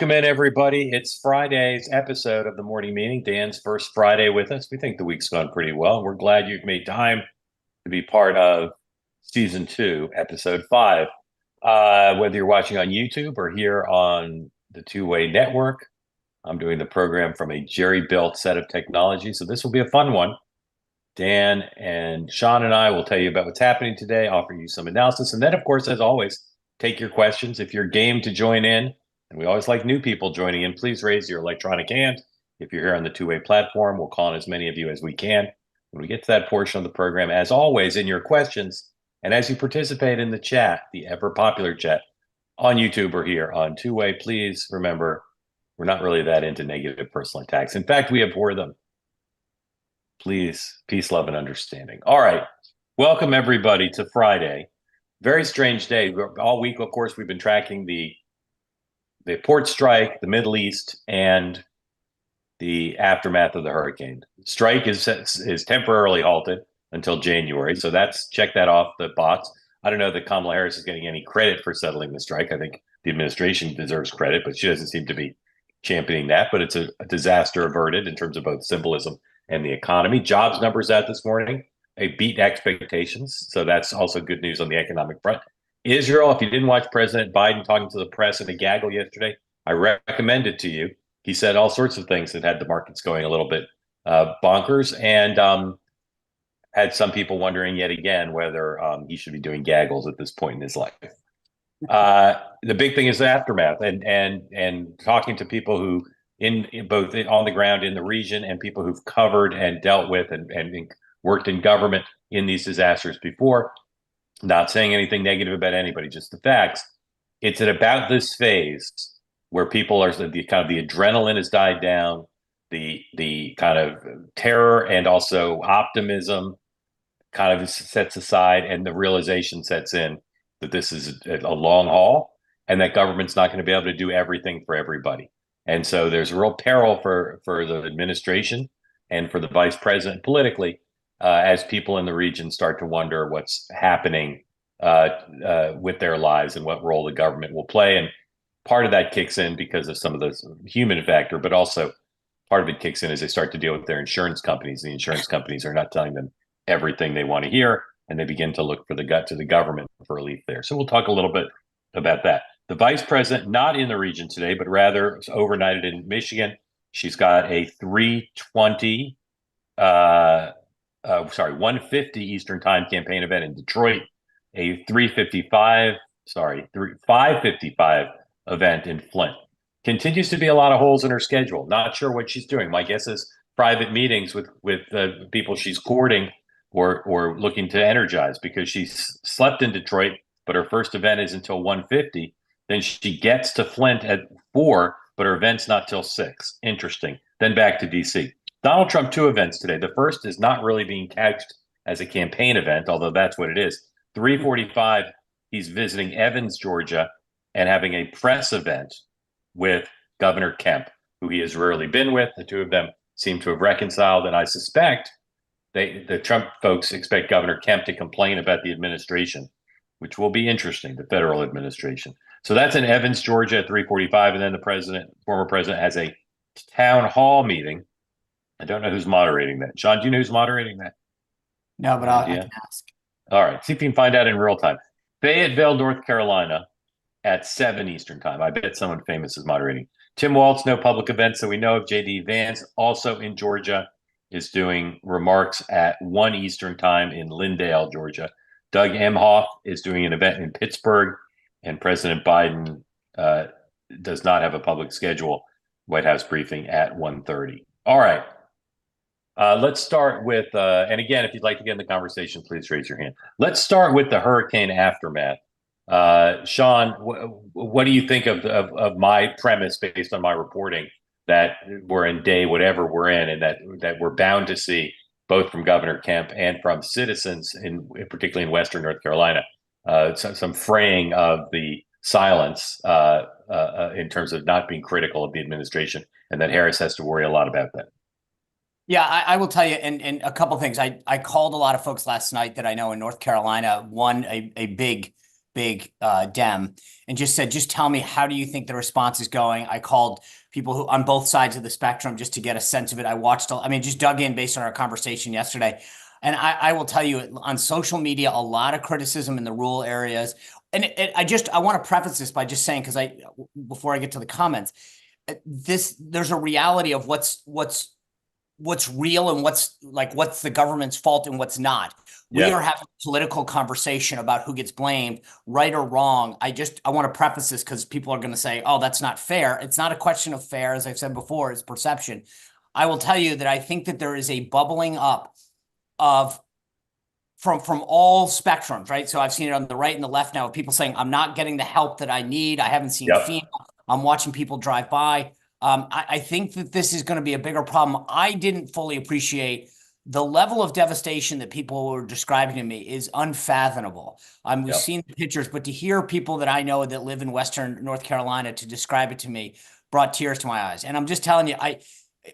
Welcome in, everybody. It's Friday's episode of the morning meeting. Dan's first Friday with us. We think the week's gone pretty well. We're glad you've made time to be part of season 2, episode 5. Whether you're watching on YouTube or here on the Two-Way Network, I'm doing the program from a jerry-built set of technology. So this will be a fun one. Dan and Sean and I will tell you about what's happening today, offer you some analysis. And then, of course, as always, take your questions. If you're game to join in, and we always like new people joining in, please raise your electronic hand. If you're here on the Two-Way platform, we'll call on as many of you as we can. When we get to that portion of the program, as always, in your questions, and as you participate in the chat, the ever-popular chat on YouTube or here on Two-Way, please remember, we're not really that into negative personal attacks. In fact, we abhor them. Please, peace, love, and understanding. All right. Welcome, everybody, to Friday. Very strange day. All week, of course, we've been tracking the port strike, the Middle East, and the aftermath of the hurricane. Strike is temporarily halted until January, so check that off the box. I don't know that Kamala Harris is getting any credit for settling the strike. I think the administration deserves credit, but she doesn't seem to be championing that. But it's a disaster averted in terms of both symbolism and the economy. Jobs numbers out this morning, they beat expectations, so that's also good news on the economic front. Israel, if you didn't watch President Biden talking to the press in a gaggle yesterday, I recommend it to you. He said all sorts of things that had the markets going a little bit bonkers, and had some people wondering yet again whether he should be doing gaggles at this point in his life. The big thing is the aftermath, and talking to people who in both on the ground in the region and people who've covered and dealt with and worked in government in these disasters before. Not saying anything negative about anybody, just the facts. It's at about this phase where people are the adrenaline has died down, the kind of terror and also optimism kind of sets aside, and the realization sets in that this is a long haul and that government's not going to be able to do everything for everybody. And so there's a real peril for the administration and for the vice president politically, as people in the region start to wonder what's happening with their lives and what role the government will play. And part of that kicks in because of some of the human factor, but also part of it kicks in as they start to deal with their insurance companies. The insurance companies are not telling them everything they want to hear, and they begin to look for the government for relief there. So we'll talk a little bit about that. The vice president, not in the region today, but rather overnighted in Michigan. She's got a 150 Eastern Time campaign event in Detroit, a 555 event in Flint. Continues to be a lot of holes in her schedule. Not sure what she's doing. My guess is private meetings with people she's courting or looking to energize, because she's slept in Detroit, but her first event is until 1:50. Then she gets to Flint at 4, but her event's not till 6. Interesting. Then back to D.C. Donald Trump, 2 events today. The first is not really being couched as a campaign event, although that's what it is. 3:45, he's visiting Evans, Georgia, and having a press event with Governor Kemp, who he has rarely been with. The 2 of them seem to have reconciled, and I suspect the Trump folks expect Governor Kemp to complain about the administration, which will be interesting, the federal administration. So that's in Evans, Georgia at 3:45, and then the former president, has a town hall meeting. I don't know who's moderating that. Sean, do you know who's moderating that? No, but I can ask. All right, see if you can find out in real time. Fayetteville, North Carolina at 7 Eastern Time. I bet someone famous is moderating. Tim Walz, no public events that we know of. J.D. Vance, also in Georgia, is doing remarks at 1 Eastern Time in Lindale, Georgia. Doug Emhoff is doing an event in Pittsburgh, and President Biden does not have a public schedule. White House briefing at 1:30. All right. Let's start with, and again, if you'd like to get in the conversation, please raise your hand. Let's start with the hurricane aftermath. Sean, what do you think of my premise based on my reporting that we're in day whatever we're in, and that we're bound to see, both from Governor Kemp and from citizens, particularly in Western North Carolina, some fraying of the silence in terms of not being critical of the administration, and that Harris has to worry a lot about that? Yeah, I will tell you, and a couple of things. I called a lot of folks last night that I know in North Carolina. One, a big big Dem, and just said, just tell me, how do you think the response is going? I called people who on both sides of the spectrum just to get a sense of it. I watched, I mean, just dug in based on our conversation yesterday. And I will tell you, on social media, a lot of criticism in the rural areas. And I want to preface this by just saying, because before I get to the comments, there's a reality of what's real and what's the government's fault and what's not. We are having a political conversation about who gets blamed, right or wrong. I want to preface this because people are going to say, oh, that's not fair. It's not a question of fair. As I've said before, it's perception. I will tell you that I think that there is a bubbling up of from all spectrums, right? So I've seen it on the right and the left now of people saying, I'm not getting the help that I need. I haven't seen FEMA. I'm watching people drive by. I think that this is going to be a bigger problem. I didn't fully appreciate the level of devastation that people were describing to me is unfathomable. We've seen the pictures, but to hear people that I know that live in Western North Carolina to describe it to me brought tears to my eyes. And I'm just telling you,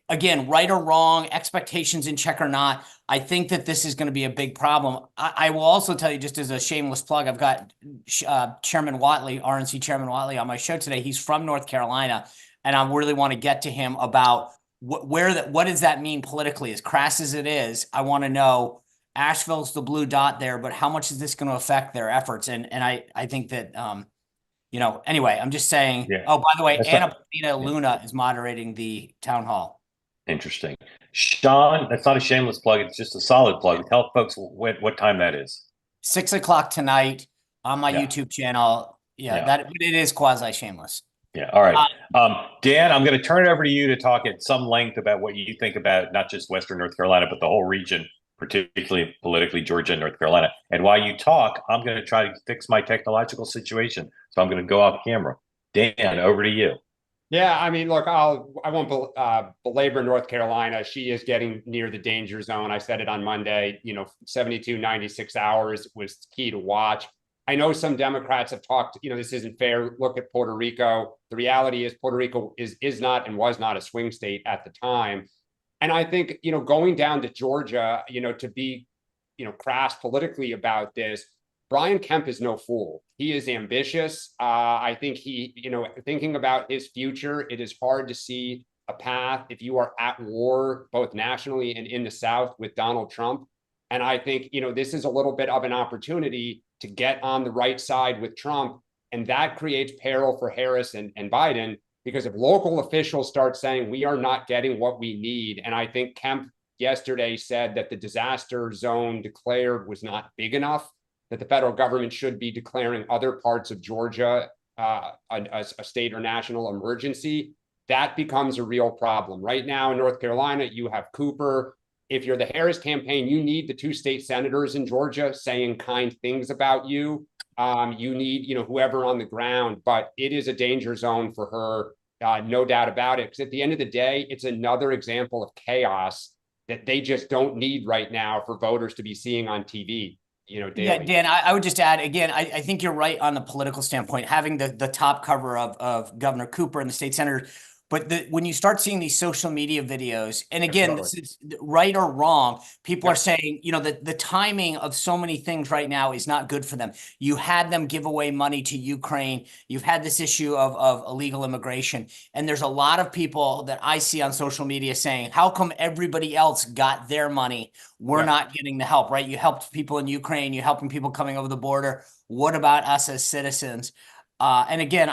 again, right or wrong, expectations in check or not, I think that this is going to be a big problem. I will also tell you, just as a shameless plug, I've got Chairman Whatley, RNC Chairman Whatley, on my show today. He's from North Carolina, and I really want to get to him about what does that mean politically? As crass as it is, I want to know, Asheville's the blue dot there, but how much is this going to affect their efforts? And I think that, anyway, I'm just saying, oh, by the way, Anna Luna is moderating the town hall. Interesting. Sean, that's not a shameless plug. It's just a solid plug. Tell folks what time that is. 6 o'clock tonight on my YouTube channel. That it is quasi shameless. Yeah. All right. Dan, I'm going to turn it over to you to talk at some length about what you think about not just Western North Carolina, but the whole region, particularly politically, Georgia and North Carolina. And while you talk, I'm going to try to fix my technological situation. So I'm going to go off camera. Dan, over to you. Yeah, I mean, look, I won't belabor North Carolina. She is getting near the danger zone. I said it on Monday, 72, 96 hours was key to watch. I know some Democrats have talked, this isn't fair. Look at Puerto Rico. The reality is Puerto Rico is not and was not a swing state at the time. And I think, going down to Georgia, to be, crass politically about this, Brian Kemp is no fool. He is ambitious. I think thinking about his future, it is hard to see a path if you are at war, both nationally and in the South, with Donald Trump. And I think, this is a little bit of an opportunity to get on the right side with Trump. And that creates peril for Harris and Biden, because if local officials start saying we are not getting what we need, and I think Kemp yesterday said that the disaster zone declared was not big enough, that the federal government should be declaring other parts of Georgia a state or national emergency, that becomes a real problem. Right now in North Carolina, you have Cooper. If you're the Harris campaign, you need the 2 state senators in Georgia saying kind things about you. You need, whoever on the ground, but it is a danger zone for her, no doubt about it. Because at the end of the day, it's another example of chaos that they just don't need right now for voters to be seeing on TV. Daily. Yeah, Dan, I would just add, again, I think you're right on the political standpoint, having the top cover of Governor Cooper and the state senators. But when you start seeing these social media videos, and again, this is right or wrong, people are saying, the timing of so many things right now is not good for them. You had them give away money to Ukraine. You've had this issue of illegal immigration. And there's a lot of people that I see on social media saying, how come everybody else got their money? We're not getting the help, right? You helped people in Ukraine. You're helping people coming over the border. What about us as citizens? And again,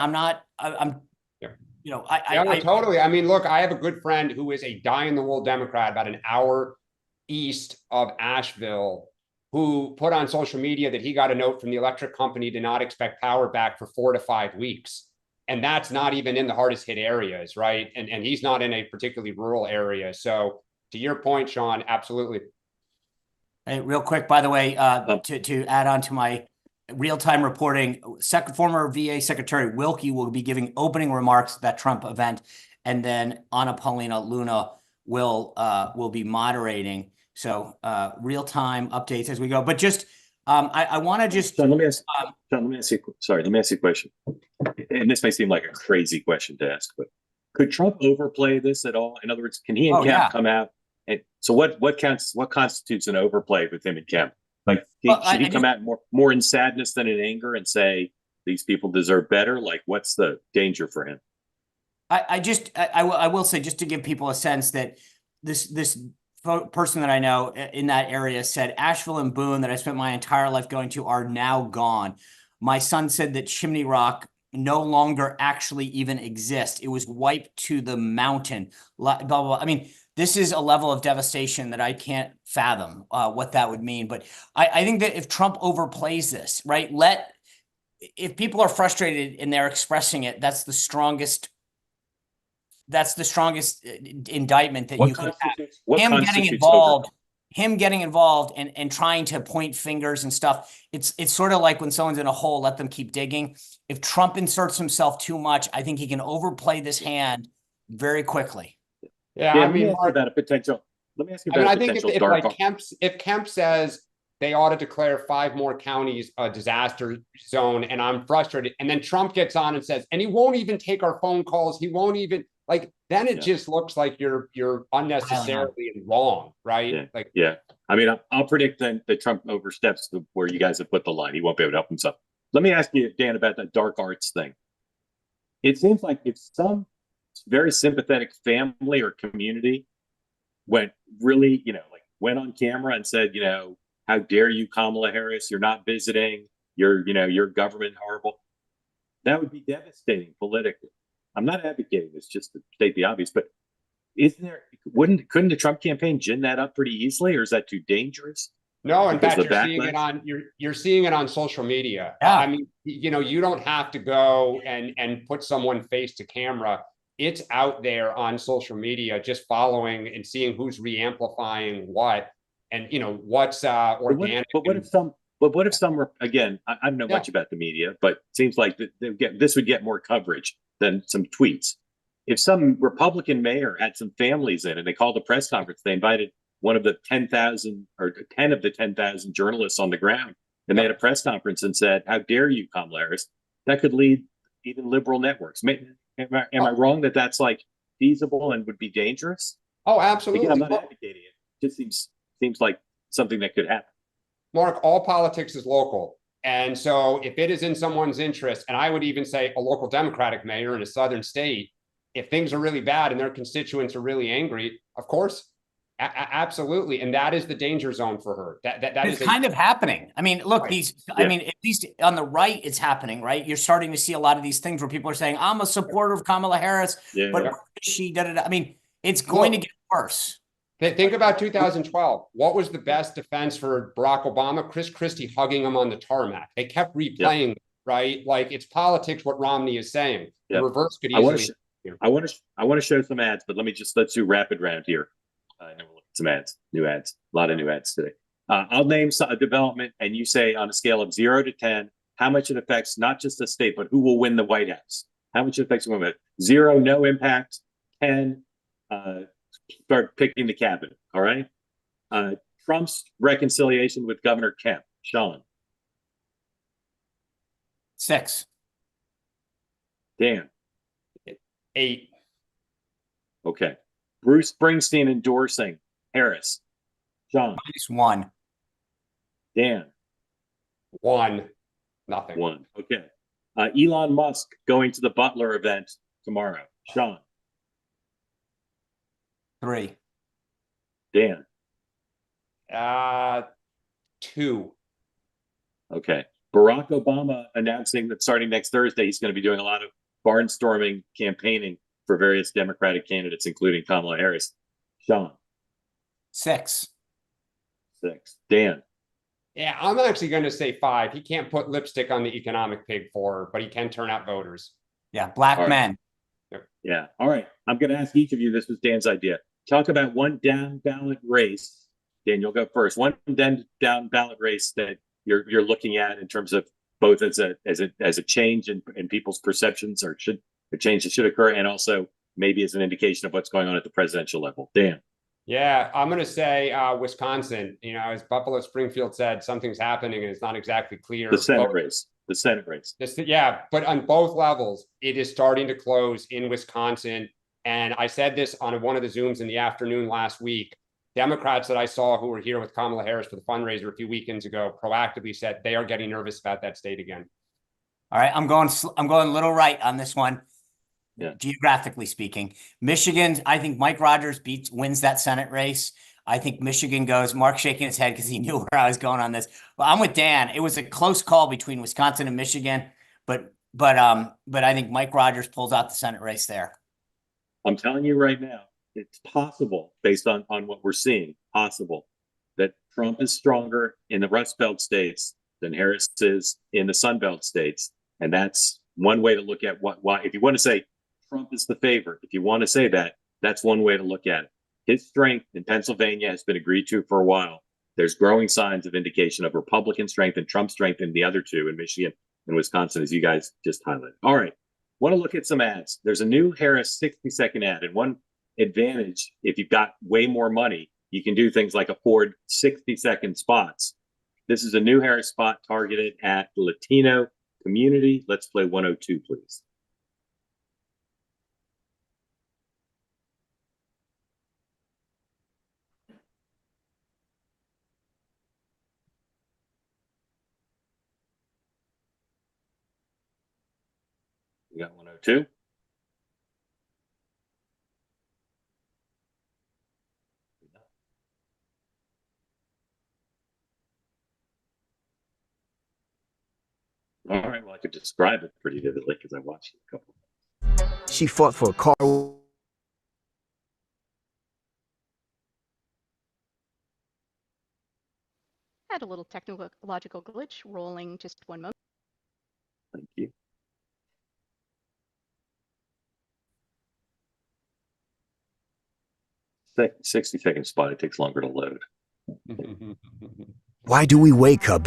totally. I mean, look, I have a good friend who is a die-in-the-wool Democrat about an hour east of Asheville, who put on social media that he got a note from the electric company to not expect power back for 4 to 5 weeks. And that's not even in the hardest hit areas, right? And he's not in a particularly rural area. So to your point, Sean, absolutely. Hey, real quick, by the way, to add on to my real-time reporting, former VA Secretary Wilkie will be giving opening remarks at that Trump event, and then Anna Paulina Luna will be moderating. So real-time updates as we go. But just I want to just John, let me ask you a question. And this may seem like a crazy question to ask, but could Trump overplay this at all? In other words, can he and Kemp come out? And so what constitutes an overplay with him and Kemp? Like, Well, should he come out more in sadness than in anger and say these people deserve better? Like, what's the danger for him? I will say, just to give people a sense that this person that I know in that area said Asheville and Boone that I spent my entire life going to are now gone. My son said that Chimney Rock no longer actually even exists. It was wiped to the mountain. Blah, blah, blah. I mean, this is a level of devastation that I can't fathom what that would mean. But I think that if Trump overplays this, right, if people are frustrated and they're expressing it, that's the strongest indictment that you could have. Him getting involved and trying to point fingers and stuff. It's sort of like when someone's in a hole, let them keep digging. If Trump inserts himself too much, I think he can overplay this hand very quickly. Yeah, I mean, about a potential. Let me ask you about I a think potential if dark. like if Kemp says they ought to declare 5 more counties a disaster zone, and I'm frustrated, and then Trump gets on and says, and he won't even take our phone calls. He won't even then it just looks like you're unnecessarily wrong, right? I mean, I'll predict then that Trump oversteps where you guys have put the line. He won't be able to help himself. Let me ask you, Dan, about that dark arts thing. It seems like if some very sympathetic family or community went on camera and said, how dare you, Kamala Harris? You're not visiting. Your government horrible. That would be devastating politically. I'm not advocating this, just to state the obvious, but couldn't the Trump campaign gin that up pretty easily, or is that too dangerous? No, in fact, you're seeing it on social media. Yeah. I mean, you don't have to go and put someone face to camera. It's out there on social media, just following and seeing who's re-amplifying what, and what's organic. But what if some were, again, I don't know much about the media, but it seems like this would get more coverage than some tweets. If some Republican mayor had some families in and they called a press conference, they invited one of the 10,000 or 10 of the 10,000 journalists on the ground, and they had a press conference and said, how dare you, Kamala Harris? That could lead even liberal networks. Am I wrong that that's like feasible and would be dangerous? Oh, absolutely. Again, I'm not advocating it. It just seems like something that could happen. Mark, all politics is local. And so if it is in someone's interest, and I would even say a local Democratic mayor in a southern state, if things are really bad and their constituents are really angry, of course, absolutely. And that is the danger zone for her. That is kind of happening. I mean, look, I mean, at least on the right, it's happening, right? You're starting to see a lot of these things where people are saying, I'm a supporter of Kamala Harris, but she I mean, it's going to get worse. Think about 2012. What was the best defense for Barack Obama? Chris Christie hugging him on the tarmac. They kept replaying, right? Like, it's politics, what Romney is saying. The reverse could easily. I want to show some ads, but let's do rapid round here. And we'll look at some ads, new ads, a lot of new ads today. I'll name a development, and you say on a scale of 0 to 10, how much it affects not just the state, but who will win the White House. How much it affects women? 0, no impact. 10, start picking the cabinet. All right. Trump's reconciliation with Governor Kemp. Sean. 6. Dan. 8. Okay. Bruce Springsteen endorsing Harris. Sean. -1. Dan. 1. Nothing. 1. Okay. Elon Musk going to the Butler event tomorrow. Sean. 3. Dan. 2. Okay. Barack Obama announcing that starting next Thursday, he's going to be doing a lot of barnstorming campaigning for various Democratic candidates, including Kamala Harris. Sean. 6. 6. Dan. Yeah, I'm actually going to say 5. He can't put lipstick on the economic pig for her, but he can turn out voters. Yeah, black men. Yeah. All right. I'm going to ask each of you. This was Dan's idea. Talk about one down ballot race. Dan, you'll go first. One down ballot race that you're looking at in terms of both as a change in people's perceptions, or a change that should occur, and also maybe as an indication of what's going on at the presidential level. Dan. Yeah, I'm going to say Wisconsin. As Buffalo Springfield said, something's happening and it's not exactly clear. The Senate race. But on both levels, it is starting to close in Wisconsin. And I said this on one of the Zooms in the afternoon last week. Democrats that I saw who were here with Kamala Harris for the fundraiser a few weekends ago proactively said they are getting nervous about that state again. All right, I'm going a little right on this one. Yeah. Geographically speaking, Michigan, I think Mike Rogers wins that Senate race. I think Michigan goes. Mark shaking his head because he knew where I was going on this. But I'm with Dan. It was a close call between Wisconsin and Michigan, but I think Mike Rogers pulls out the Senate race there. I'm telling you right now, it's possible, based on what we're seeing, possible that Trump is stronger in the Rust Belt states than Harris is in the Sun Belt states. And that's one way to look at why, if you want to say Trump is the favorite, if you want to say that, that's one way to look at it. His strength in Pennsylvania has been agreed to for a while. There's growing signs of indication of Republican strength and Trump strength in the other two, in Michigan and Wisconsin, as you guys just highlighted. All right. Want to look at some ads. There's a new Harris 60-second ad. And one advantage, if you've got way more money, you can do things like afford 60-second spots. This is a new Harris spot targeted at the Latino community. Let's play 102, please. We got 102. All right, well, I could describe it pretty vividly because I watched it a couple of times. She fought for a car. Had a little technological glitch. Rolling just one moment. Thank you. That 60-second spot, it takes longer to load. Why do we wake up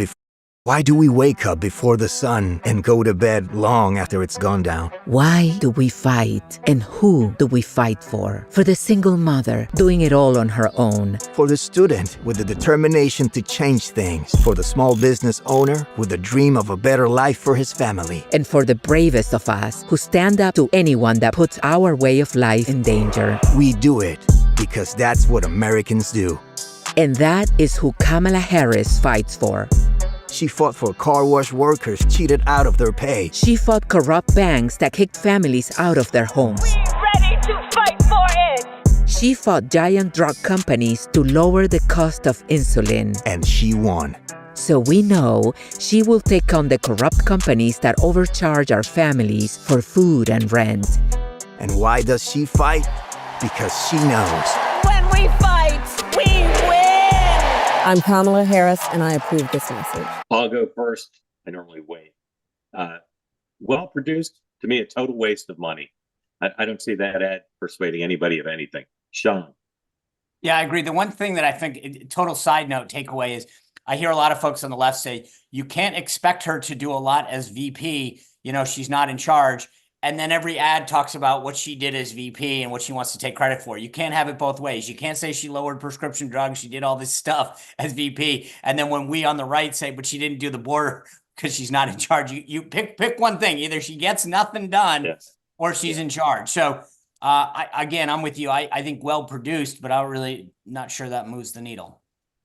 before the sun and go to bed long after it's gone down? Why do we fight, and who do we fight for? For the single mother doing it all on her own. For the student with the determination to change things. For the small business owner with the dream of a better life for his family. And for the bravest of us who stand up to anyone that puts our way of life in danger. We do it because that's what Americans do. And that is who Kamala Harris fights for. She fought for car wash workers cheated out of their pay. She fought corrupt banks that kicked families out of their homes. We're ready to fight for it! She fought giant drug companies to lower the cost of insulin. And she won. So we know she will take on the corrupt companies that overcharge our families for food and rent. And why does she fight? Because she knows. When we fight, we win! I'm Kamala Harris, and I approve this message. I'll go first. I normally wait. Well produced, to me, a total waste of money. I don't see that ad persuading anybody of anything. Sean. Yeah, I agree. The one thing that I think, total side note takeaway is, I hear a lot of folks on the left say, you can't expect her to do a lot as VP. You know, she's not in charge. And then every ad talks about what she did as VP and what she wants to take credit for. You can't have it both ways. You can't say she lowered prescription drugs. She did all this stuff as VP. And then when we on the right say, but she didn't do the border because she's not in charge, you pick one thing. Either she gets nothing done or she's in charge. So I'm with you. I think well produced, but I'm really not sure that moves the needle.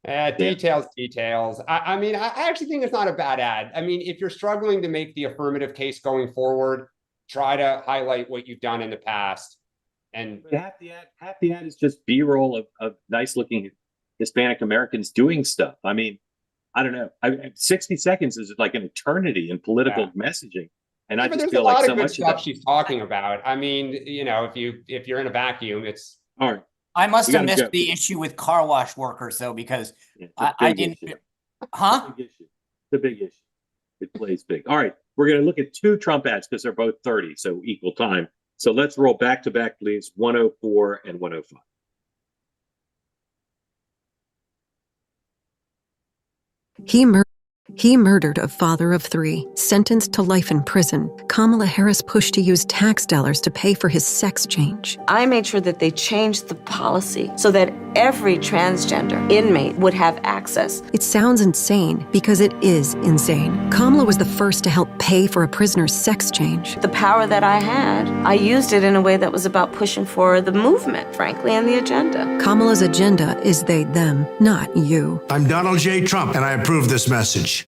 Details. I mean, I actually think it's not a bad ad. I mean, if you're struggling to make the affirmative case going forward, try to highlight what you've done in the past. And half the ad is just B-roll of nice looking Hispanic Americans doing stuff. I mean, I don't know. 60 seconds is like an eternity in political messaging. And I just feel like so much stuff she's talking about. I mean, you know, if you're in a vacuum, it's all right. I must have missed the issue with car wash workers though, because I didn't. Issue. The big issue. It plays big. All right. We're going to look at two Trump ads because they're both 30, so equal time. So let's roll back to back, please. 104 and 105. He murdered a father of 3, sentenced to life in prison. Kamala Harris pushed to use tax dollars to pay for his sex change. I made sure that they changed the policy so that every transgender inmate would have access. It sounds insane because it is insane. Kamala was the first to help pay for a prisoner's sex change. The power that I had, I used it in a way that was about pushing for the movement, frankly, and the agenda. Kamala's agenda is they, them, not you. I'm Donald J. Trump, and I approve this message.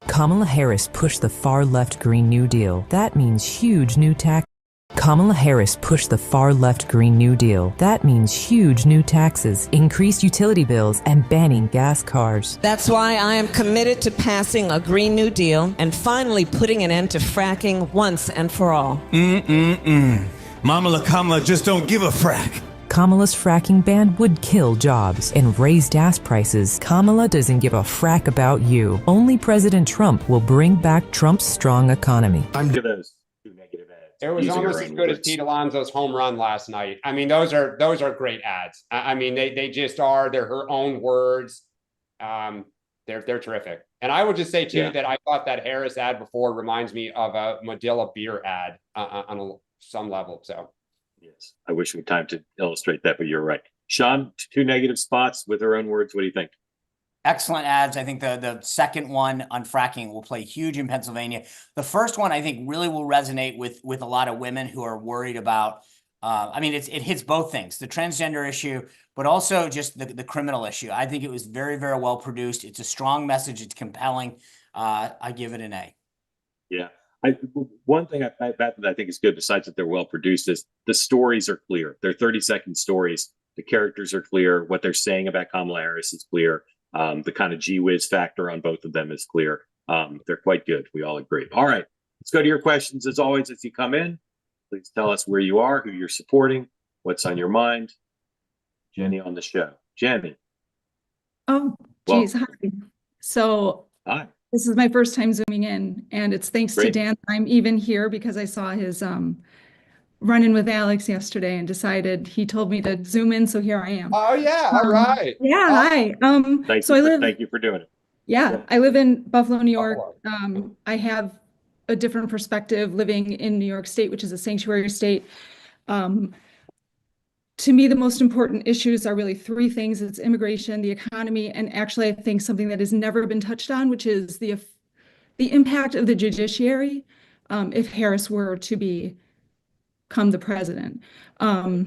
Kamala Harris pushed the far-left Green New Deal. That means huge new tax. Kamala Harris pushed the far-left Green New Deal. That means huge new taxes, increased utility bills, and banning gas cars. That's why I am committed to passing a Green New Deal and finally putting an end to fracking once and for all. Mama Kamala just don't give a frack. Kamala's fracking ban would kill jobs and raise gas prices. Kamala doesn't give a frack about you. Only President Trump will bring back Trump's strong economy. I'm to those two negative ads. It was using almost our as own good as words. Pete Alonso's home run last night. I mean, those are great ads. I mean, they just are. They're her own words. They're terrific. And I would just say too that I thought that Harris ad before reminds me of a Modilla beer ad on some level. So. Yes, I wish we had time to illustrate that, but you're right. Sean, two negative spots with her own words. What do you think? Excellent ads. I think the second one on fracking will play huge in Pennsylvania. The first one I think really will resonate with a lot of women who are worried about. I mean, it hits both things: the transgender issue, but also just the criminal issue. I think it was very, very well produced. It's a strong message. It's compelling. I give it an A. Yeah. One thing that I think is good, besides that they're well produced, is the stories are clear. They're 30-second stories. The characters are clear. What they're saying about Kamala Harris is clear. The kind of gee whiz factor on both of them is clear. They're quite good. We all agree. All right, let's go to your questions. As always, as you come in, please tell us where you are, who you're supporting, what's on your mind. Jenny on the show. Jenny. Oh, geez. Hi. So hi. This is my first time zooming in, and it's thanks to Dan I'm even here because I saw his run-in with Alex yesterday and decided he told me to zoom in, so here I am. Oh yeah, all right. Yeah, hi. Thank you for doing it. Yeah, I live in Buffalo, New York. I have a different perspective living in New York State, which is a sanctuary state. To me, the most important issues are really three things. It's immigration, the economy, and actually I think something that has never been touched on, which is the impact of the judiciary if Harris were to become the president. Let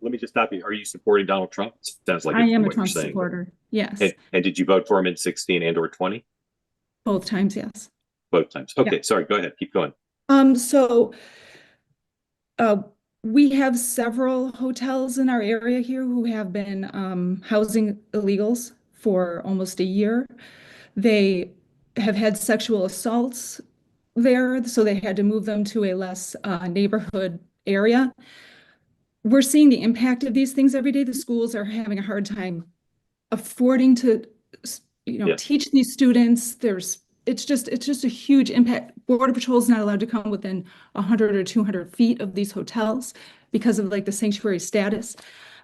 me just stop you. Are you supporting Donald Trump? It sounds like I am a what you're Trump saying. supporter, yes. And did you vote for him in 16 and or 20? Both times, yes. Both times. Okay, Yeah. sorry, go ahead. Keep going. We have several hotels in our area here who have been housing illegals for almost a year. They have had sexual assaults there, so they had to move them to a less neighborhood area. We're seeing the impact of these things every day. The schools are having a hard time affording to, teach these students. It's just a huge impact. Border Patrol is not allowed to come within 100 or 200 feet of these hotels because of the sanctuary status.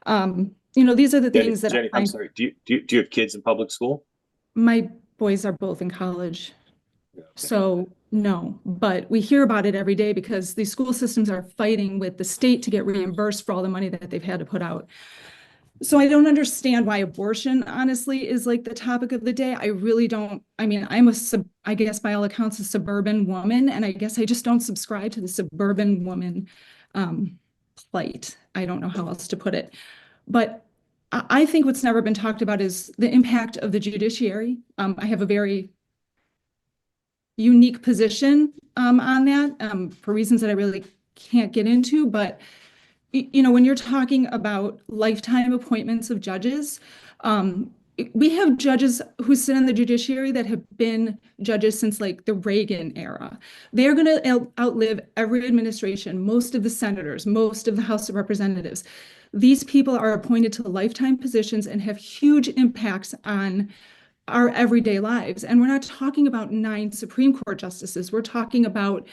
These are the things that Jenny, I'm sorry. Do you have kids in public school? My boys are both in college. Okay. So no, but we hear about it every day because these school systems are fighting with the state to get reimbursed for all the money that they've had to put out. So I don't understand why abortion, honestly, is the topic of the day. I really don't. I mean, I guess by all accounts, a suburban woman, and I guess I just don't subscribe to the suburban woman plight. I don't know how else to put it. But I think what's never been talked about is the impact of the judiciary. I have a very unique position on that for reasons that I really can't get into, but when you're talking about lifetime appointments of judges, we have judges who sit in the judiciary that have been judges since the Reagan era. They're going to outlive every administration, most of the senators, most of the House of Representatives. These people are appointed to lifetime positions and have huge impacts on our everyday lives. And we're not talking about 9 Supreme Court justices. We're talking about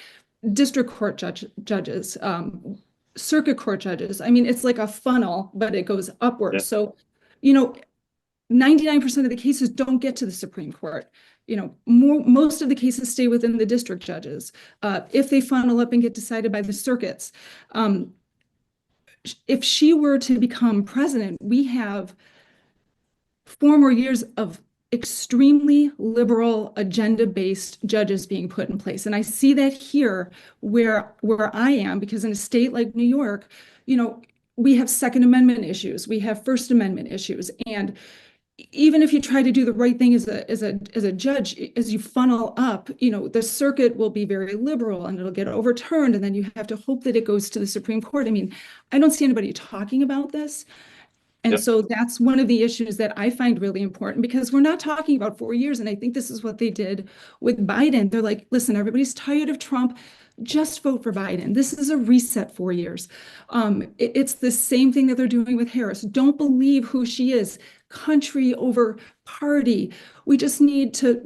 district court judges, circuit court judges. I mean, it's like a funnel, but it goes upward. Yeah. So, 99% of the cases don't get to the Supreme Court. Most of the cases stay within the district judges if they funnel up and get decided by the circuits. If she were to become president, we have 4 more years of extremely liberal agenda-based judges being put in place. And I see that here where I am, because in a state like New York, we have Second Amendment issues, we have First Amendment issues. And even if you try to do the right thing as a judge, as you funnel up, the circuit will be very liberal and it'll get overturned. And then you have to hope that it goes to the Supreme Court. I mean, I don't see anybody talking about this. And so that's one of the issues that I find really important, because we're not talking about 4 years. And I think this is what they did with Biden. They're like, listen, everybody's tired of Trump. Just vote for Biden. This is a reset 4 years. It's the same thing that they're doing with Harris. Don't believe who she is. Country over party. We just need to,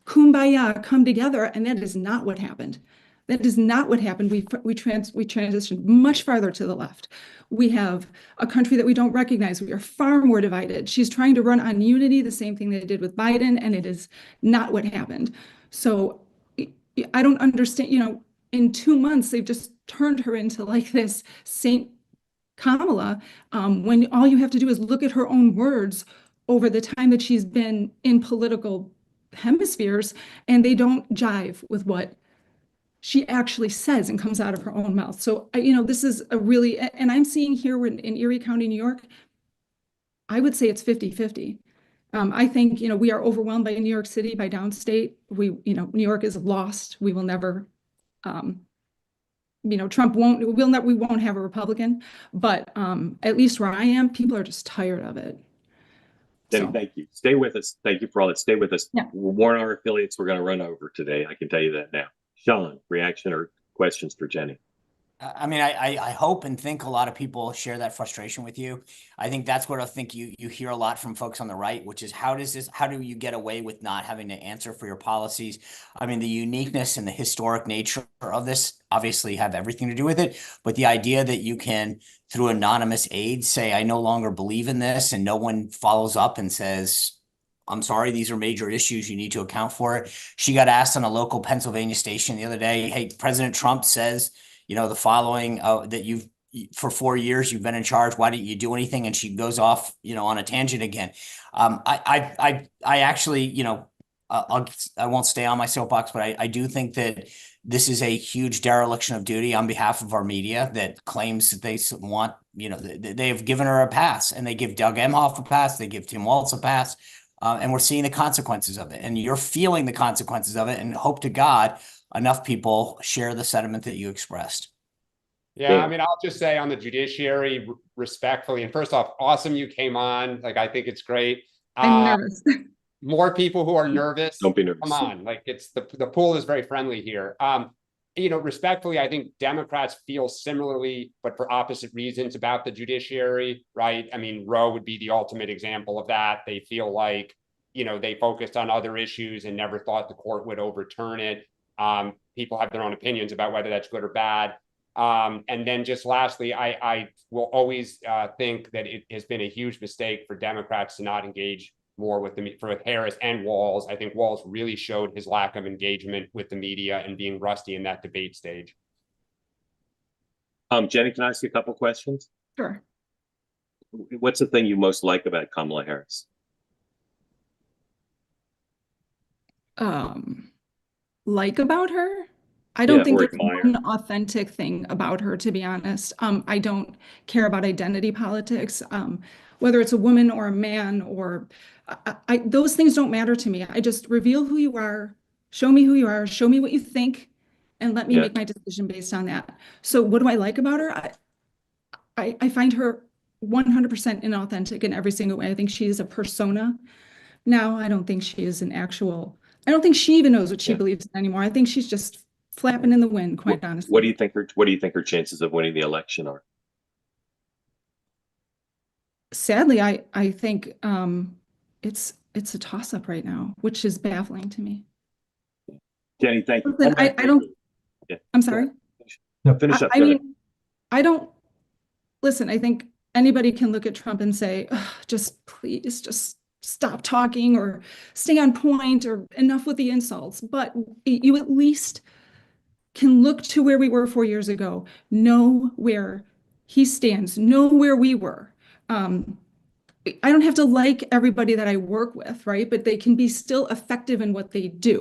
kumbaya, come together. And that is not what happened. That is not what happened. We transitioned much farther to the left. We have a country that we don't recognize. We are far more divided. She's trying to run on unity, the same thing they did with Biden, and it is not what happened. So I don't understand, in 2 months, they've just turned her into like this Saint Kamala, when all you have to do is look at her own words over the time that she's been in political hemispheres, and they don't jive with what she actually says and comes out of her own mouth. So, this is a really, and I'm seeing here in Erie County, New York, I would say it's 50-50. I think, we are overwhelmed by New York City, by downstate. New York is lost. We will never, Trump we won't have a Republican, but at least where I am, people are just tired of it. So. Thank you. Stay with us. Thank you for all that. Stay with us. Yeah. We'll warn our affiliates we're going to run over today. I can tell you that now. Sean, reaction or questions for Jenny? I mean, I hope and think a lot of people share that frustration with you. I think that's what I think you hear a lot from folks on the right, which is how do you get away with not having to answer for your policies? I mean, the uniqueness and the historic nature of this obviously have everything to do with it, but the idea that you can, through anonymous aid, say, I no longer believe in this, and no one follows up and says, I'm sorry, these are major issues. You need to account for it. She got asked on a local Pennsylvania station the other day, hey, President Trump says, the following, that for 4 years, you've been in charge. Why didn't you do anything? And she goes off, on a tangent again. I actually, I won't stay on my soapbox, but I do think that this is a huge dereliction of duty on behalf of our media that claims that they want, they have given her a pass, and they give Doug Emhoff a pass. They give Tim Walz a pass. And we're seeing the consequences of it, and you're feeling the consequences of it, and hope to God enough people share the sentiment that you expressed. Yeah, I mean, I'll just say on the judiciary, respectfully, and first off, awesome you came on. Like, I think it's great. I'm nervous. More people who are nervous. Don't be nervous. Come on, like, it's the pool is very friendly here. Respectfully, I think Democrats feel similarly, but for opposite reasons about the judiciary, right? I mean, Roe would be the ultimate example of that. They feel like, they focused on other issues and never thought the court would overturn it. People have their own opinions about whether that's good or bad. And then just lastly, I will always think that it has been a huge mistake for Democrats to not engage more with Harris and Walz. I think Walz really showed his lack of engagement with the media and being rusty in that debate stage. Jenny, can I ask you a couple questions? Sure. What's the thing you most like about Kamala Harris? Like about her? I don't think there's admire. one authentic thing about her, to be honest. I don't care about identity politics, whether it's a woman or a man, or those things don't matter to me. I just reveal who you are, show me who you are, show me what you think, and let me make my decision based on that. So what do I like about her? I find her 100% inauthentic in every single way. I think she is a persona. Now, I don't think she is I don't think she even knows what she believes in anymore. I think she's just flapping in the wind, quite honestly. What do you think her chances of winning the election are? Sadly, I think it's a toss-up right now, which is baffling to me. Jenny, thank you. Listen, I don't. Yeah. I'm sorry. No, finish up. I mean, I don't. Listen, I think anybody can look at Trump and say, just please, just stop talking or stay on point or enough with the insults. But you at least can look to where we were 4 years ago, know where he stands, know where we were. I don't have to like everybody that I work with, right? But they can be still effective in what they do.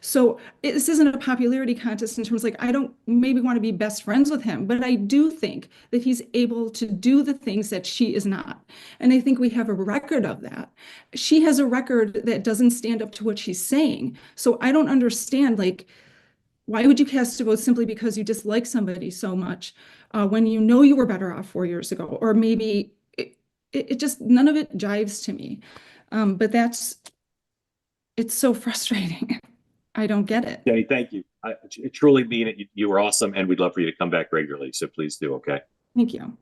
So this isn't a popularity contest in terms like I don't maybe want to be best friends with him, but I do think that he's able to do the things that she is not. And I think we have a record of that. She has a record that doesn't stand up to what she's saying. So I don't understand, like, why would you cast a vote simply because you dislike somebody so much when you know you were better off 4 years ago? Or maybe it just, none of it jives to me. But it's so frustrating. I don't get it. Jenny, thank you. I truly mean it. You were awesome, and we'd love for you to come back regularly. So please do. Okay. Thank you.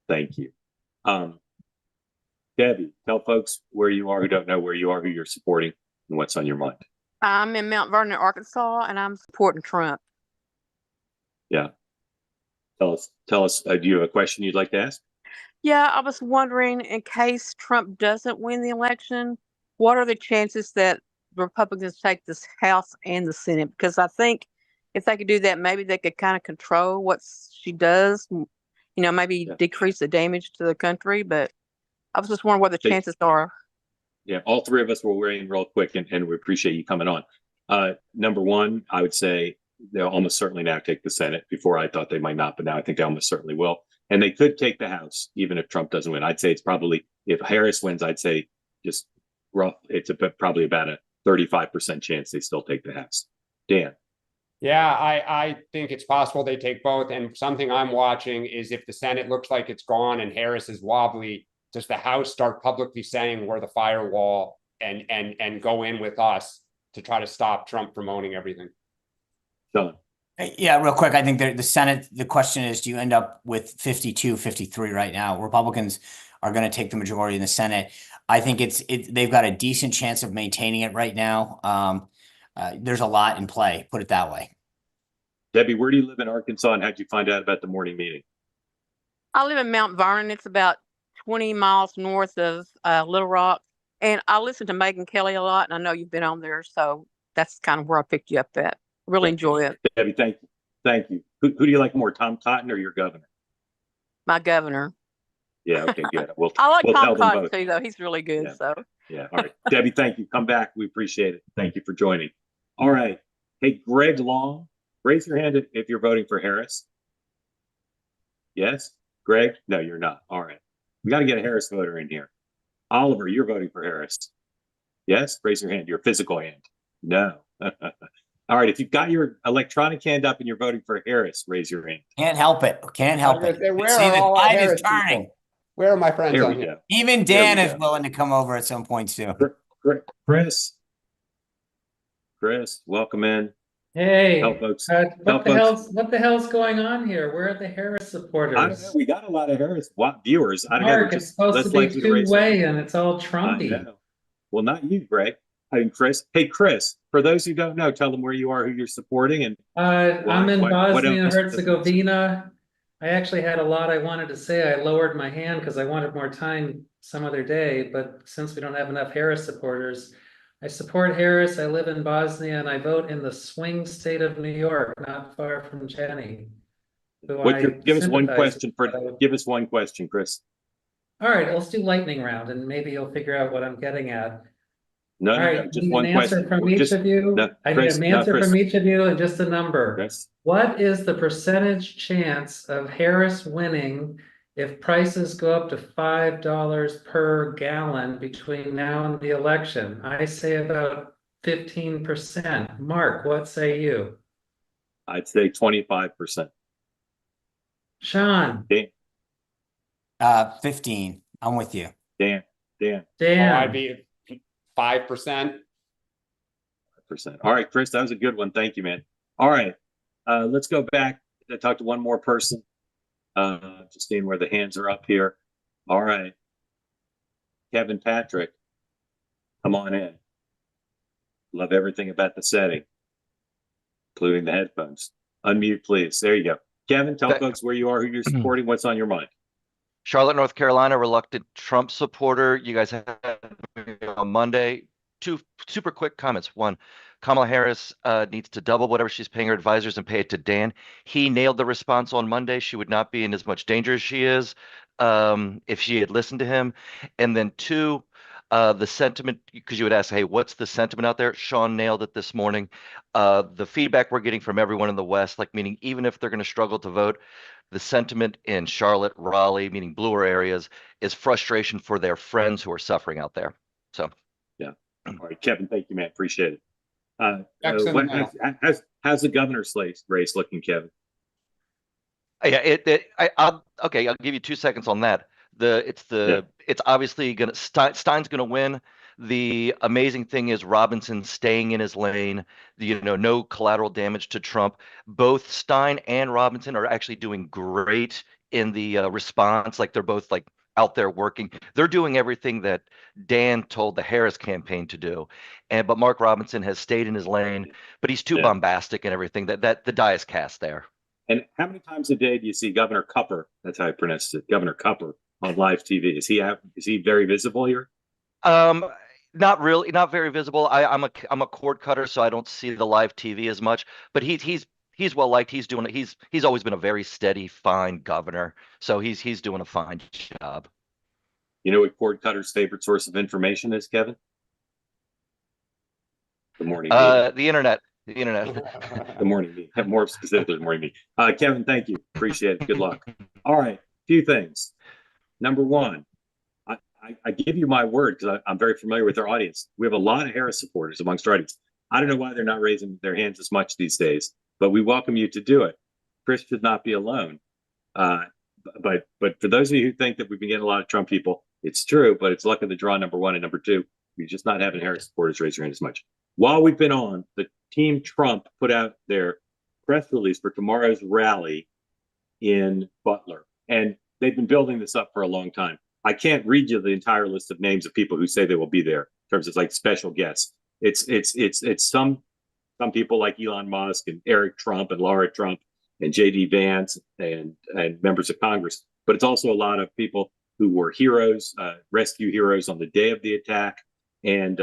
Thank you. Debbie, tell folks where you are who don't know where you are, who you're supporting, and what's on your mind. I'm in Mount Vernon, Arkansas, and I'm supporting Trump. Yeah. Tell us. Do you have a question you'd like to ask? Yeah, I was wondering, in case Trump doesn't win the election, what are the chances that Republicans take this House and the Senate? Because I think if they could do that, maybe they could kind of control what she does, maybe decrease the damage to the country. But I was just wondering what the chances are. Yeah, all three of us will weigh in real quick, and we appreciate you coming on. Number one, I would say they'll almost certainly now take the Senate. Before I thought they might not, but now I think they almost certainly will. And they could take the House, even if Trump doesn't win. I'd say it's probably, if Harris wins, I'd say just rough, it's probably about a 35% chance they still take the House. Dan. Yeah, I think it's possible they take both. And something I'm watching is if the Senate looks like it's gone and Harris is wobbly, does the House start publicly saying we're the firewall and go in with us to try to stop Trump from owning everything? Done. Yeah, real quick. I think the Senate, the question is, do you end up with 52, 53 right now? Republicans are going to take the majority in the Senate. I think they've got a decent chance of maintaining it right now. There's a lot in play, put it that way. Debbie, where do you live in Arkansas, and how'd you find out about the morning meeting? I live in Mount Vernon. It's about 20 miles north of Little Rock. And I listen to Megyn Kelly a lot, and I know you've been on there, so that's kind of where I picked you up at. Really enjoy it. Debbie, thank you. Thank you. Who do you like more, Tom Cotton or your governor? My governor. Yeah, okay, good. I like we'll Tom Cotton too, though. He's really good. Yeah, all right. Debbie, thank you. Come back. We appreciate it. Thank you for joining. All right. Hey, Greg Long, raise your hand if you're voting for Harris. Yes? Greg? No, you're not. All right. We got to get a Harris voter in here. Oliver, you're voting for Harris. Yes? Raise your hand. Your physical hand. No. All right. If you've got your electronic hand up and you're voting for Harris, raise your hand. Can't help it. Can't help it. Where See, are the all our tide Harris is turning. people? Where are my friends There on we here? go. Even Dan is willing to come over at some point soon. Chris, welcome in. Hey, Tell folks. what the hell's going on here? Where are the Harris supporters? I don't know. We got a lot of Harris viewers. I don't Mark, know. it's supposed to be two-way, and it's all Trumpy. Well, not you, Greg. I mean, Chris. Hey, Chris. For those who don't know, tell them where you are, who you're supporting, and I'm in Bosnia and Herzegovina. I actually had a lot I wanted to say. I lowered my hand because I wanted more time some other day, but since we don't have enough Harris supporters, I support Harris. I live in Bosnia, and I vote in the swing state of New York, not far from Jenny. Give us one question, Chris. All right, let's do lightning round, and maybe you'll figure out what I'm getting at. No, All right, just one question from each of you. I need an answer from each of you and just a number. Chris. What is the percentage chance of Harris winning if prices go up to $5 per gallon between now and the election? I say about 15%. Mark, what say you? I'd say 25%. Sean? 15. I'm with you. Dan. Oh, I'd be 5%. All right, Chris, that was a good one. Thank you, man. All right, let's go back and talk to one more person. Just seeing where the hands are up here. All right, Kevin Patrick, come on in. Love everything about the setting, including the headphones. Unmute, please. There you go. Kevin, tell folks where you are, who you're supporting, what's on your mind. Charlotte, North Carolina, reluctant Trump supporter. You guys had on Monday. Two super quick comments. One, Kamala Harris needs to double whatever she's paying her advisors and pay it to Dan. He nailed the response on Monday. She would not be in as much danger as she is if she had listened to him. And then two, the sentiment, because you would ask, hey, what's the sentiment out there? Sean nailed it this morning. The feedback we're getting from everyone in the West, like meaning even if they're going to struggle to vote, the sentiment in Charlotte, Raleigh, meaning bluer areas, is frustration for their friends who are suffering out there. So, yeah. All right, Kevin, thank you, man. Appreciate it. Excellent. How's the governor's race looking, Kevin? Yeah, okay. I'll give you 2 seconds on that. It's obviously Stein's gonna win. The amazing thing is Robinson staying in his lane. No collateral damage to Trump. Both Stein and Robinson are actually doing great in the response. Like they're both like out there working. They're doing everything that Dan told the Harris campaign to do. But Mark Robinson has stayed in his lane, but he's too bombastic and everything that the die is cast there. And how many times a day do you see Governor Cupper? That's how I pronounce it, Governor Cupper, on live TV. Is he very visible here? Not really, not very visible. I'm a cord cutter, so I don't see the live TV as much. But he's well liked. He's always been a very steady, fine governor. So he's doing a fine job. You know what cord cutter's favorite source of information is, Kevin? The morning meeting. The internet. The morning meeting. More specifically, the morning meeting. Kevin, thank you. Appreciate it. Good luck. All right, few things. Number one, I give you my word because I'm very familiar with our audience. We have a lot of Harris supporters amongst our audience. I don't know why they're not raising their hands as much these days, but we welcome you to do it. Chris should not be alone. But for those of you who think that we've been getting a lot of Trump people, it's true, but it's luck of the draw, number one. And number two, we're just not having Harris supporters raise their hand as much. While we've been on, the Team Trump put out their press release for tomorrow's rally in Butler. And they've been building this up for a long time. I can't read you the entire list of names of people who say they will be there in terms of like special guests. It's some people like Elon Musk and Eric Trump and Laura Trump and JD Vance and members of Congress. But it's also a lot of people who were heroes, rescue heroes on the day of the attack, and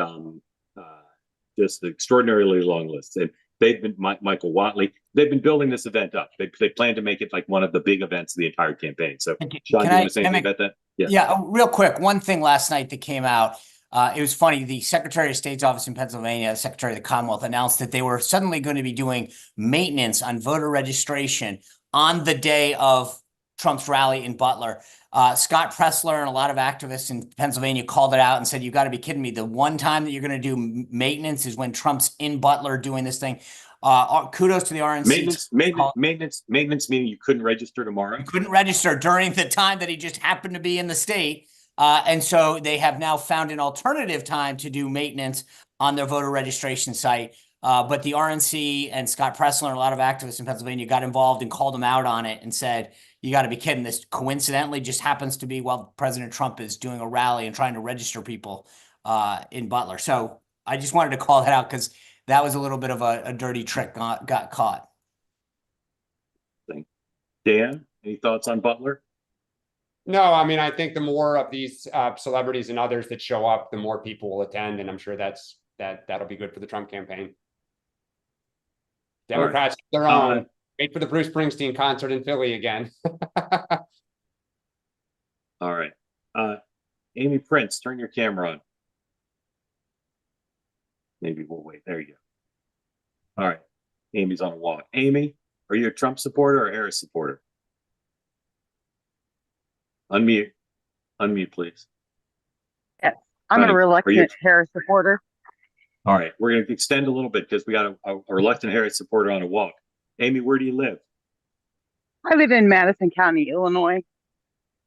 just an extraordinarily long list. And they've been Michael Watley. They've been building this event up. They plan to make it like one of the big events of the entire campaign. So, Sean, do you want to say anything about that? Yeah, real quick. One thing last night that came out, it was funny. The Secretary of State's office in Pennsylvania, the Secretary of the Commonwealth, announced that they were suddenly going to be doing maintenance on voter registration on the day of Trump's rally in Butler. Scott Pressler and a lot of activists in Pennsylvania called it out and said, "You got to be kidding me. The one time that you're going to do maintenance is when Trump's in Butler doing this thing." Kudos to the RNC. Maintenance meaning you couldn't register tomorrow? You couldn't register during the time that he just happened to be in the state. And so they have now found an alternative time to do maintenance on their voter registration site. But the RNC and Scott Pressler and a lot of activists in Pennsylvania got involved and called him out on it and said, "You got to be kidding. This coincidentally just happens to be while President Trump is doing a rally and trying to register people in Butler." So I just wanted to call that out because that was a little bit of a dirty trick got caught. Dan, any thoughts on Butler? No, I mean, I think the more of these celebrities and others that show up, the more people will attend, and I'm sure that'll be good for the Trump campaign. Democrats, their own. Wait for the Bruce Springsteen concert in Philly again. All right. Amy Prince, turn your camera on. Maybe we'll wait. There you go. All right. Amy's on a walk. Amy, are you a Trump supporter or Harris supporter? Unmute. Unmute, please. Yes, I'm a reluctant Harris supporter. All right. We're going to extend a little bit because we got a reluctant Harris supporter on a walk. Amy, where do you live? I live in Madison County, Illinois,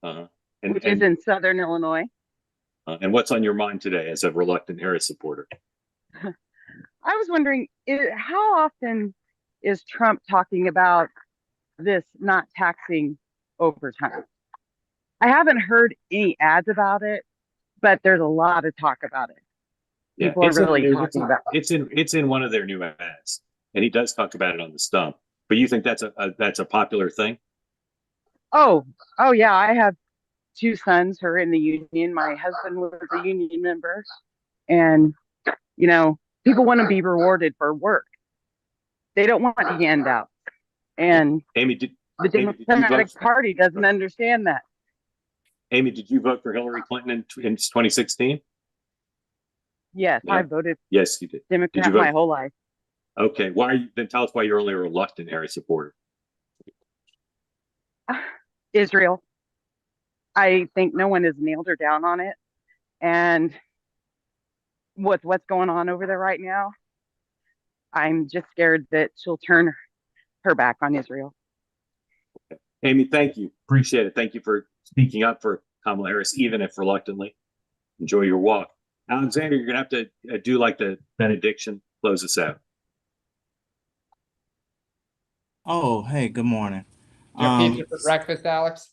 Uh-huh. which is in southern Illinois. And what's on your mind today as a reluctant Harris supporter? I was wondering, how often is Trump talking about this not taxing overtime? I haven't heard any ads about it, but there's a lot of talk about it. Yeah, People are really talking about it. It's in one of their new ads, and he does talk about it on the stump. But you think that's a popular thing? Oh yeah, I have two sons who are in the union. My husband was a union member, and People want to be rewarded for work. They don't want handouts. And Amy, the Democratic Party doesn't understand that. Amy, did you vote for Hillary Clinton in 2016? Yes, No. I voted Yes, you did. Democrat Did you vote? my whole life. Okay, why are you? Then tell us why you're only a reluctant Harris supporter. Israel. I think no one has nailed her down on it. And with what's going on over there right now, I'm just scared that she'll turn her back on Israel. Amy, thank you. Appreciate it. Thank you for speaking up for Kamala Harris, even if reluctantly. Enjoy your walk. Alexander, you're going to have to do like the benediction, close us out. Oh, hey, good morning. You have pizza for breakfast, Alex?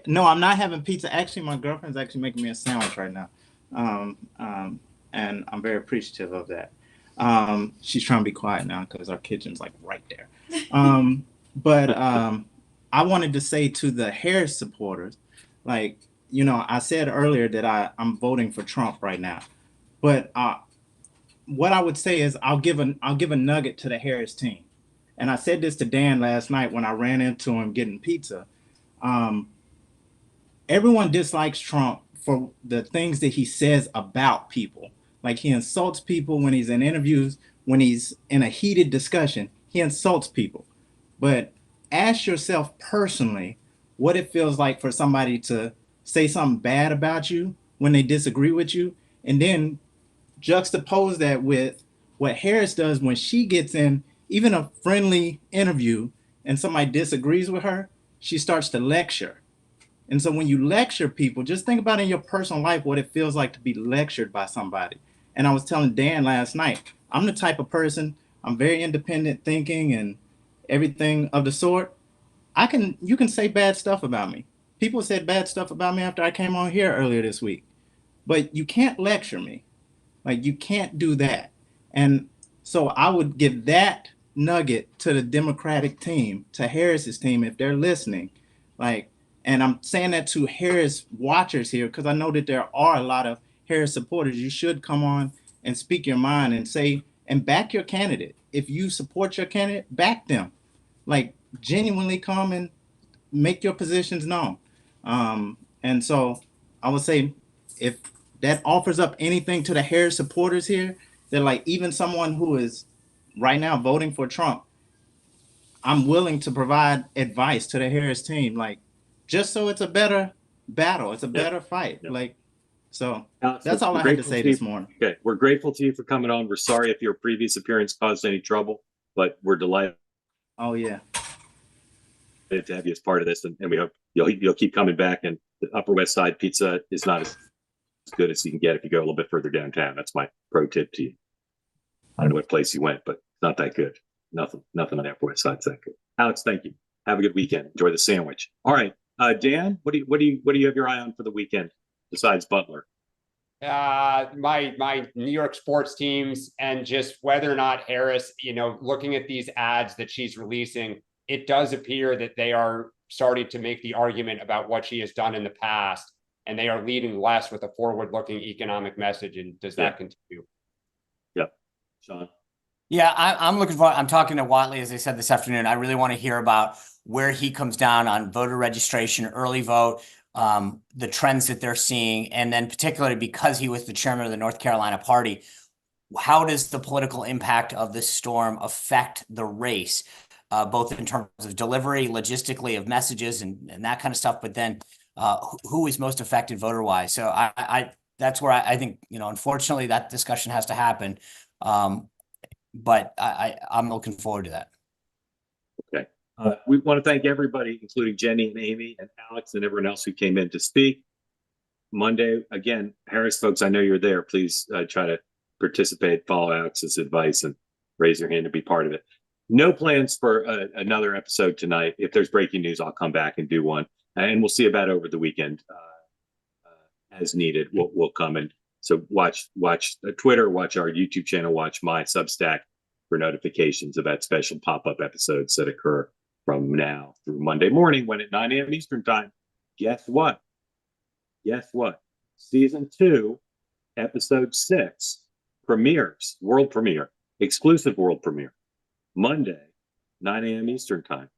No, I'm not having pizza. Actually, my girlfriend's actually making me a sandwich right now. And I'm very appreciative of that. She's trying to be quiet now because our kitchen's like right there. But I wanted to say to the Harris supporters, like, you know, I said earlier that I'm voting for Trump right now. But what I would say is I'll give a nugget to the Harris team. And I said this to Dan last night when I ran into him getting pizza. Everyone dislikes Trump for the things that he says about people. Like he insults people when he's in interviews, when he's in a heated discussion, he insults people. But ask yourself personally what it feels like for somebody to say something bad about you when they disagree with you, and then juxtapose that with what Harris does when she gets in even a friendly interview and somebody disagrees with her, she starts to lecture. And so when you lecture people, just think about in your personal life what it feels like to be lectured by somebody. And I was telling Dan last night, I'm the type of person, I'm very independent thinking and everything of the sort. You can say bad stuff about me. People said bad stuff about me after I came on here earlier this week. But you can't lecture me. Like, you can't do that. And so I would give that nugget to the Democratic team, to Harris's team, if they're listening. Like, and I'm saying that to Harris watchers here, because I know that there are a lot of Harris supporters. You should come on and speak your mind and say, and back your candidate. If you support your candidate, back them. Like, genuinely come and make your positions known. And so I would say, if that offers up anything to the Harris supporters here, that like even someone who is right now voting for Trump, I'm willing to provide advice to the Harris team, like just so it's a better battle, it's a better fight. Like, so Alex, that's all I had to say this morning. Okay, we're grateful to you for coming on. We're sorry if your previous appearance caused any trouble, but we're delighted. Oh yeah, to have you as part of this, and we hope you'll keep coming back. And the Upper West Side pizza is not as good as you can get if you go a little bit further downtown. That's my pro tip to you. I don't know what place you went, but it's not that good. Nothing on the Upper West Side's that good. Alex, thank you. Have a good weekend. Enjoy the sandwich. All right, Dan, what do you have your eye on for the weekend besides Butler? My New York sports teams, and just whether or not Harris, looking at these ads that she's releasing, it does appear that they are starting to make the argument about what she has done in the past, and they are leading less with a forward-looking economic message. And does that continue? Yep. Sean? Yeah, I'm talking to Watley, as I said this afternoon. I really want to hear about where he comes down on voter registration, early vote, the trends that they're seeing, and then particularly because he was the chairman of the North Carolina party, how does the political impact of this storm affect the race, both in terms of delivery, logistically of messages and that kind of stuff, but then who is most affected voter-wise? So I that's where I think, unfortunately that discussion has to happen. But I'm looking forward to that. Okay. We want to thank everybody, including Jenny and Amy and Alex and everyone else who came in to speak. Monday, again, Harris folks, I know you're there. Please try to participate, follow Alex's advice, and raise your hand to be part of it. No plans for another episode tonight. If there's breaking news, I'll come back and do one. And we'll see about over the weekend as needed. We'll come and so watch Twitter, watch our YouTube channel, watch my Substack for notifications about special pop-up episodes that occur from now through Monday morning when at 9 a.m. Eastern time. Guess what? Season 2, episode 6 premieres, world premiere, exclusive world premiere, Monday, 9 a.m. Eastern time.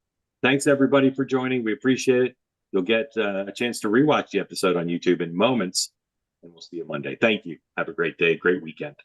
Thanks everybody for joining. We appreciate it. You'll get a chance to rewatch the episode on YouTube in moments, and we'll see you Monday. Thank you. Have a great day, great weekend.